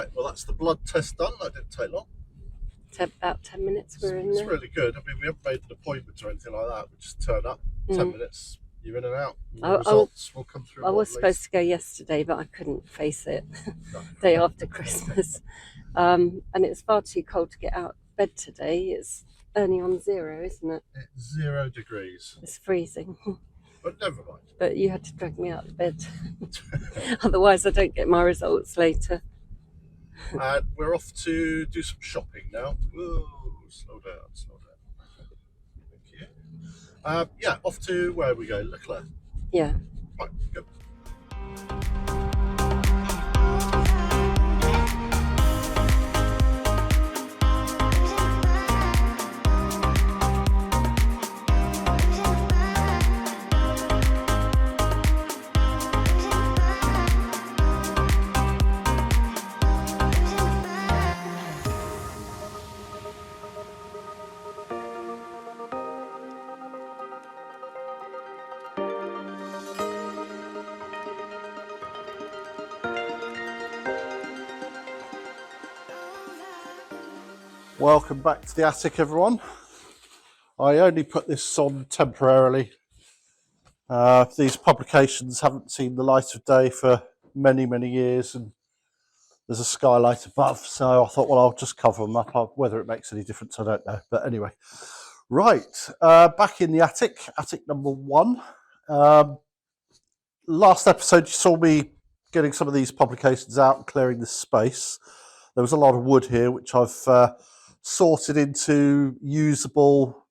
Right, well that's the blood test done. That didn't take long. About 10 minutes we're in there. It's really good. I mean, we haven't made an appointment or anything like that. We just turn up, 10 minutes, you're in and out. And the results will come through. I was supposed to go yesterday, but I couldn't face it. No. Day after Christmas. And it's far too cold to get out of bed today. It's only on 0, isn't it? It's 0 degrees. It's freezing. But never mind. But you had to drag me out of bed. Otherwise I don't get my results later. And we're off to do some shopping now. Whoa, slow down. Thank you. Yeah, off to where we go, Leclerc. Yeah. Right, go. Welcome back to the attic, everyone. I only put this on temporarily. These publications haven't seen the light of day for many, many years, and there's a skylight above, so I thought, well, I'll just cover them up. Whether it makes any difference, I don't know. But anyway, right, back in the attic number 1. Last episode, you saw me getting some of these publications out and clearing this space. There was a lot of wood here, which I've sorted into usable,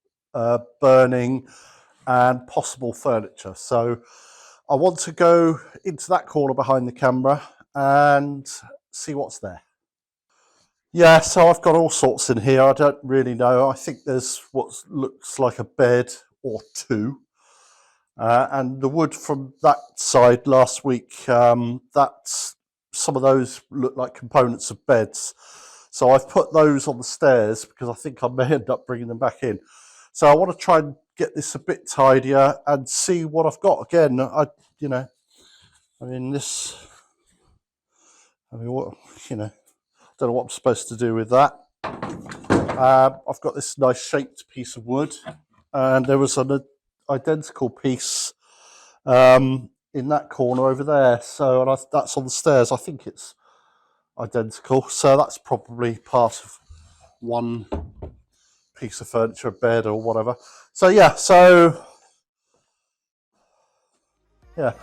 burning and possible furniture. So I want to go into that corner behind the camera and see what's there. Yeah, so I've got all sorts in here. I don't really know. I think there's what looks like a bed or 2. And the wood from that side last week, that's some of those look like components of beds. So I've put those on the stairs because I think I may end up bringing them back in. So I want to try and get this a bit tidier and see what I've got. Again, what, I don't know what I'm supposed to do with that. I've got this nice shaped piece of wood, and there was an identical piece in that corner over there. So that's on the stairs. I think it's identical, so that's probably part of one piece of furniture, a bed or whatever. So yeah, yeah.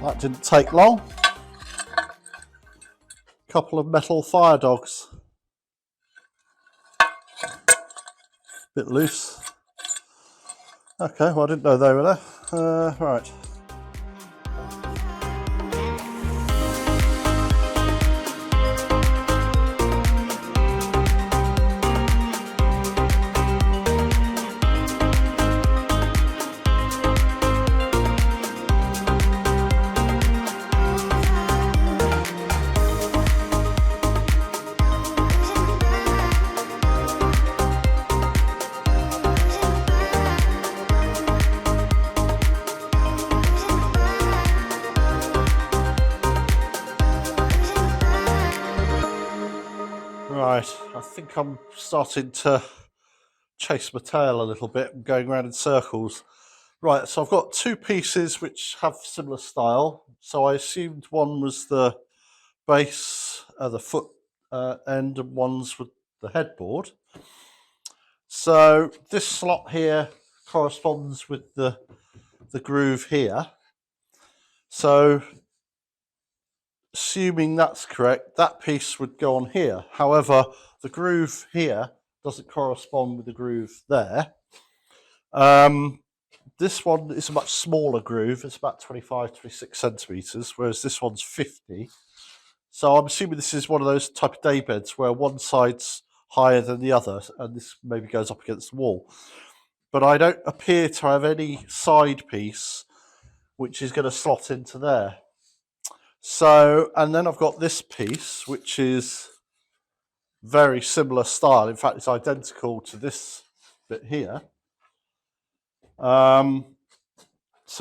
That didn't take long. Couple of metal fire dogs. Bit loose. Okay, well I didn't know they were there. Right. Right, I think I'm starting to chase my tail a little bit and going around in circles. Right, so I've got 2 pieces which have similar style. So I assumed one was the base, the foot end and one's with the headboard. So this slot here corresponds with the groove here. So assuming that's correct, that piece would go on here. However, the groove here doesn't correspond with the groove there. This one is a much smaller groove. It's about 25, 26 centimetres, whereas this one's 50. So I'm assuming this is one of those type of day beds where one side's higher than the other, and this maybe goes up against the wall. But I don't appear to have any side piece which is going to slot into there. So, and then I've got this piece, which is very similar style. In fact, it's identical to this bit here. So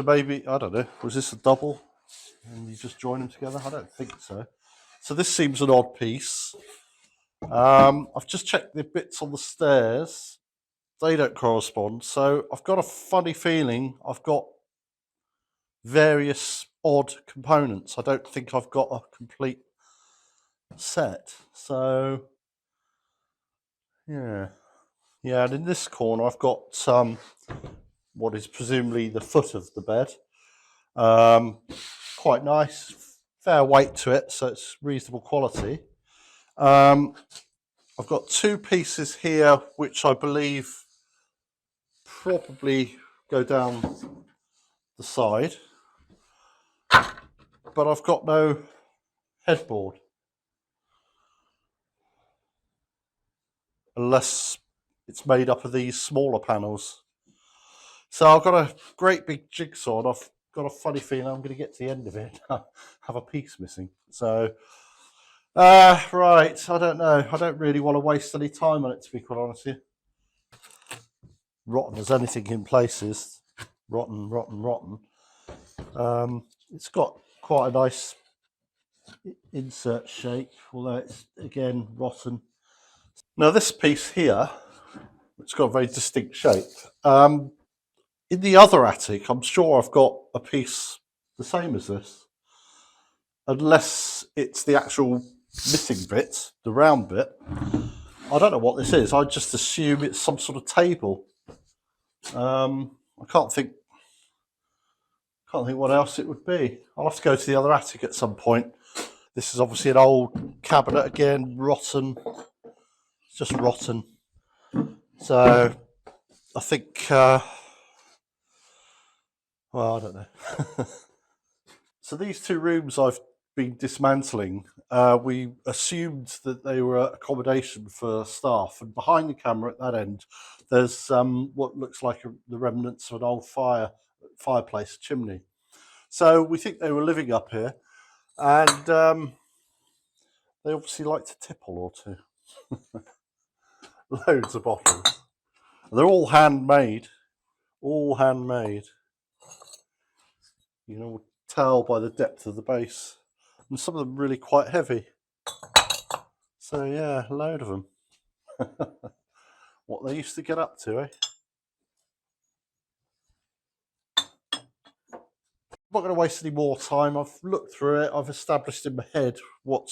maybe, I don't know, was this a double and you just join them together? I don't think so. So this seems an odd piece. I've just checked the bits on the stairs. They don't correspond. So I've got a funny feeling I've got various odd components. I don't think I've got a complete set. So yeah. Yeah, and in this corner I've got what is presumably the foot of the bed. Quite nice, fair weight to it, so it's reasonable quality. I've got two pieces here which I believe probably go down the side, but I've got no headboard. Unless it's made up of these smaller panels. So I've got a great big jigsaw and I've got a funny feeling I'm going to get to the end of it and have a piece missing. So, right, I don't know. I don't really want to waste any time on it, to be quite honest with you. Rotten as anything in places. Rotten, rotten, rotten. It's got quite a nice insert shape, although it's, again, rotten. Now this piece here, it's got a very distinct shape. In the other attic, I'm sure I've got a piece the same as this. Unless it's the actual missing bit, the round bit. I don't know what this is. I just assume it's some sort of table. I can't think what else it would be. I'll have to go to the other attic at some point. This is obviously an old cabinet again, rotten. It's just rotten. So I think, well, I don't know. So these two rooms I've been dismantling, we assumed that they were accommodation for staff, and behind the camera at that end, there's what looks like the remnants of an old fireplace chimney. So we think they were living up here, and they obviously like to tipple or two. Loads of bottles. They're all handmade. All handmade. You know, tell by the depth of the base. And some of them really quite heavy. So yeah, a load of them. What they used to get up to, eh? I'm not going to waste any more time. I've looked through it. I've established in my head what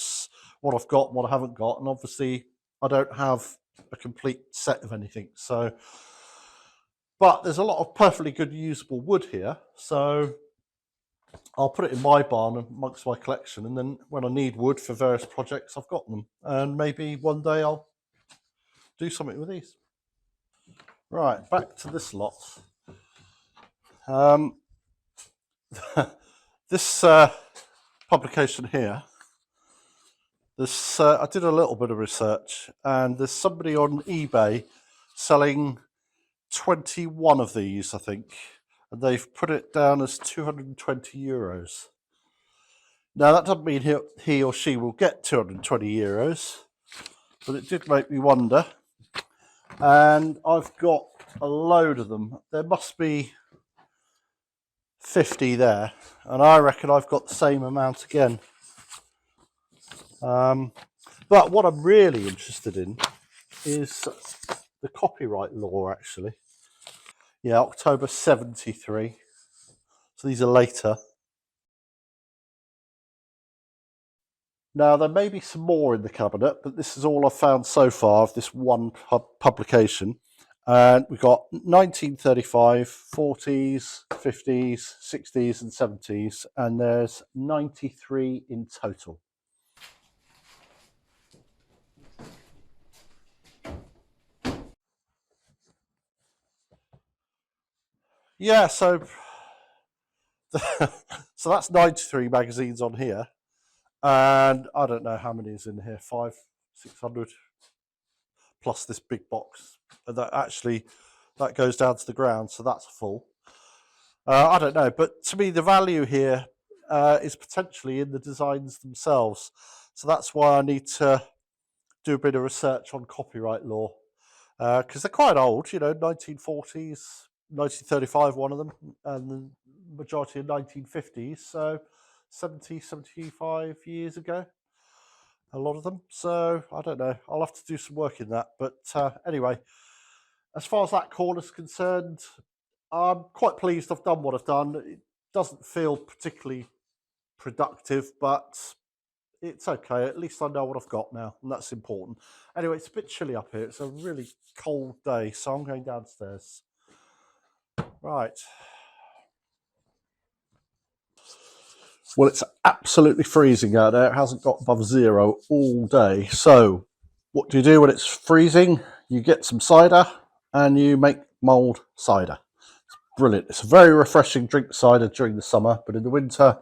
I've got and what I haven't got. And obviously I don't have a complete set of anything. So, but there's a lot of perfectly good usable wood here. So I'll put it in my barn amongst my collection. And then when I need wood for various projects, I've got them. And maybe one day I'll do something with these. Right, back to this lot. This publication here, I did a little bit of research, and there's somebody on eBay selling 21 of these, I think, and they've put it down as €220. Now that doesn't mean he or she will get €220, but it did make me wonder. And I've got a load of them. There must be 50 there, and I reckon I've got the same amount again. But what I'm really interested in is the copyright law, actually. Yeah, October 73. So these are later. Now, there may be some more in the cabinet, but this is all I've found so far of this one publication. And we've got 1935, 40s, 50s, 60s and 70s, and there's 93 in total. Yeah, so so that's 93 magazines on here. And I don't know how many is in here, 500, 600, plus this big box. That goes down to the ground, so that's full. I don't know, but to me, the value here is potentially in the designs themselves. So that's why I need to do a bit of research on copyright law, because they're quite old, 1940s, 1935, one of them, and the majority of 1950s. So 70, 75 years ago, a lot of them. So I don't know. I'll have to do some work in that. But anyway, as far as that corner's concerned, I'm quite pleased I've done what I've done. It doesn't feel particularly productive, but it's okay. At least I know what I've got now, and that's important. Anyway, it's a bit chilly up here. It's a really cold day, so I'm going downstairs. Right. Well, it's absolutely freezing out there. It hasn't got above 0 all day. So what do you do when it's freezing? You get some cider and you make mulled cider. It's brilliant. It's a very refreshing drink, cider, during the summer, but in the winter,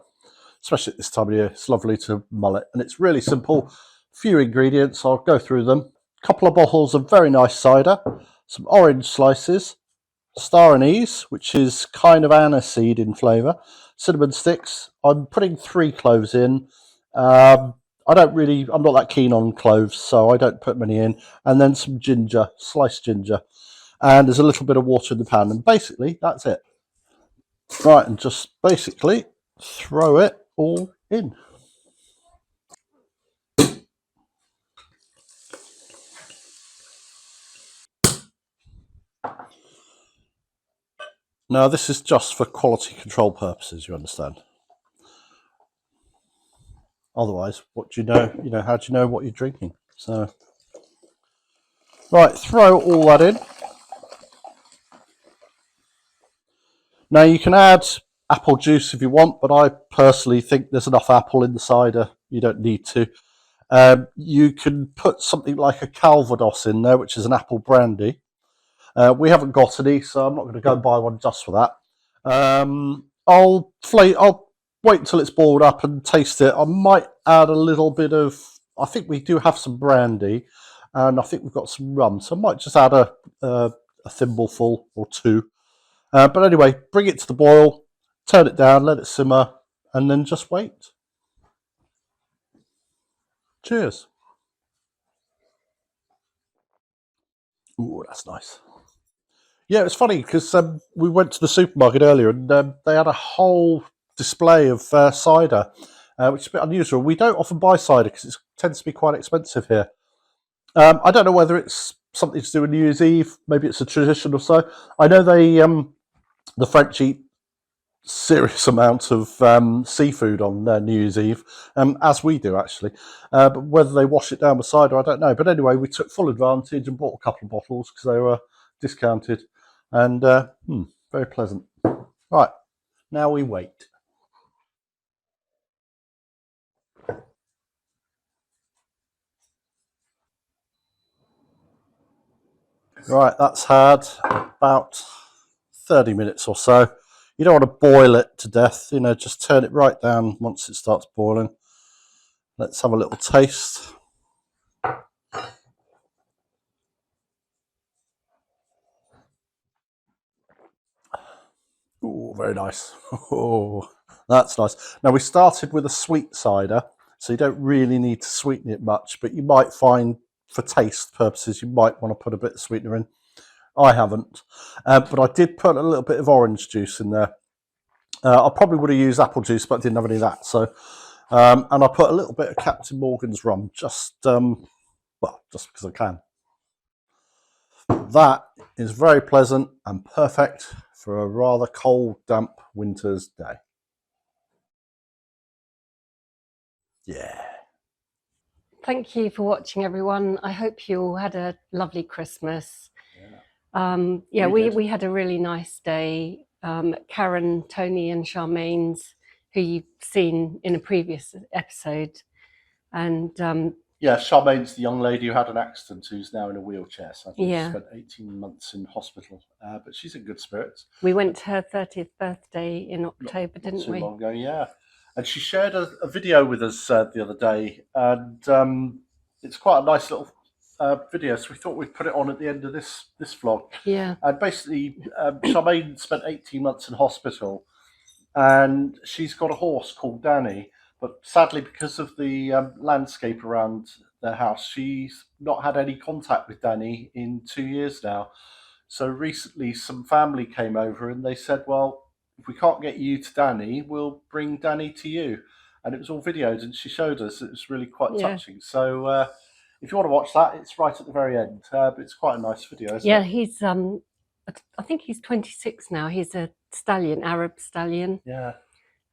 especially at this time of year, it's lovely to mull it. And it's really simple. Few ingredients. I'll go through them. A couple of bottles of very nice cider, some orange slices, star anise, which is kind of aniseed in flavour, cinnamon sticks. I'm putting 3 cloves in. I'm not that keen on cloves, so I don't put many in. And then some ginger, sliced ginger. And there's a little bit of water in the pan. And basically, that's it. Right, and just basically throw it all in. Now, this is just for quality control purposes, you understand. Otherwise, what do you know? How do you know what you're drinking? So, right, throw all that in. Now, you can add apple juice if you want, but I personally think there's enough apple in the cider. You don't need to. You can put something like a Calvados in there, which is an apple brandy. We haven't got any, so I'm not going to go and buy one just for that. I'll wait until it's boiled up and taste it. I might add a little bit of. I think we do have some brandy, and I think we've got some rum, so I might just add a thimbleful or 2. But anyway, bring it to the boil, turn it down, let it simmer, and then just wait. Cheers. Ooh, that's nice. Yeah, it's funny because we went to the supermarket earlier and they had a whole display of cider, which is a bit unusual. We don't often buy cider because it tends to be quite expensive here. I don't know whether it's something to do with New Year's Eve. Maybe it's a tradition or so. I know the French eat serious amounts of seafood on New Year's Eve, as we do actually. But whether they wash it down with cider, I don't know. But anyway, we took full advantage and bought a couple of bottles because they were discounted, and very pleasant. Right, now we wait. Right, that's had about 30 minutes or so. You don't want to boil it to death, just turn it right down once it starts boiling. Let's have a little taste. Oh, very nice. Oh, that's nice. Now, we started with a sweet cider, so you don't really need to sweeten it much, but you might find, for taste purposes, you might want to put a bit of sweetener in. I haven't, but I did put a little bit of orange juice in there. I probably would have used apple juice, but I didn't have any of that. So, and I put a little bit of Captain Morgan's rum, just because I can. That is very pleasant and perfect for a rather cold, damp winter's day. Yeah. thank you for watching, everyone. I hope you all had a lovely Christmas. Yeah, we had a really nice day. Karen, Tony and Charmaine's, who you've seen in a previous episode. And yeah, Charmaine's the young lady who had an accident who's now in a wheelchair. So I think Yeah. she spent 18 months in hospital, but she's in good spirits. we went to her 30th birthday in October, didn't Not too we? long ago, yeah. And she shared a video with us the other day, and it's quite a nice little video. So we thought we'd put it on at the end of this vlog. Yeah. And basically, Charmaine spent 18 months in hospital, and she's got a horse called Danny. But sadly, because of the landscape around their house, she's not had any contact with Danny in 2 years now. So recently, some family came over and they said, well, if we can't get you to Danny, we'll bring Danny to you. And it was all videoed, and she showed us. It was really quite touching. So if you want to watch that, it's right at the very end. But it's quite a nice video, isn't it? He's I think he's 26 now. He's a stallion, Arab stallion. Yeah.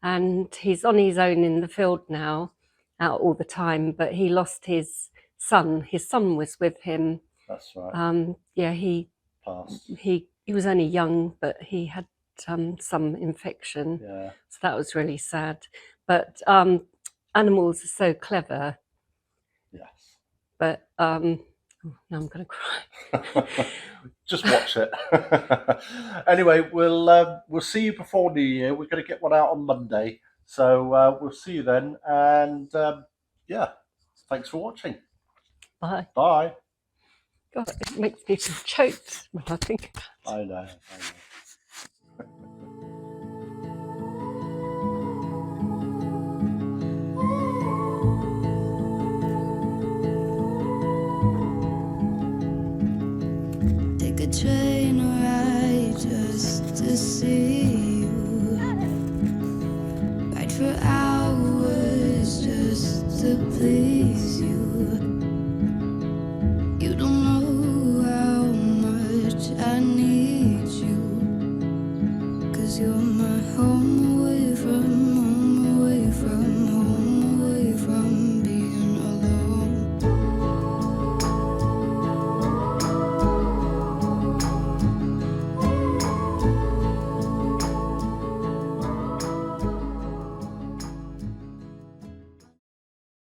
And he's on his own in the field now, out all the time. But he lost his son. His son was with him. That's right. He passed. He was only young, but he had some infection. Yeah. So that was really sad. But animals are so clever. Yes. But now I'm going to cry. Just watch it. Anyway, we'll see you before New Year. We're going to get one out on Monday, so we'll see you then. And yeah, thanks for watching. Bye. Bye. God, it makes me feel choked when I think about it. I know. Take a train ride just to see you. Ride for hours just to please you.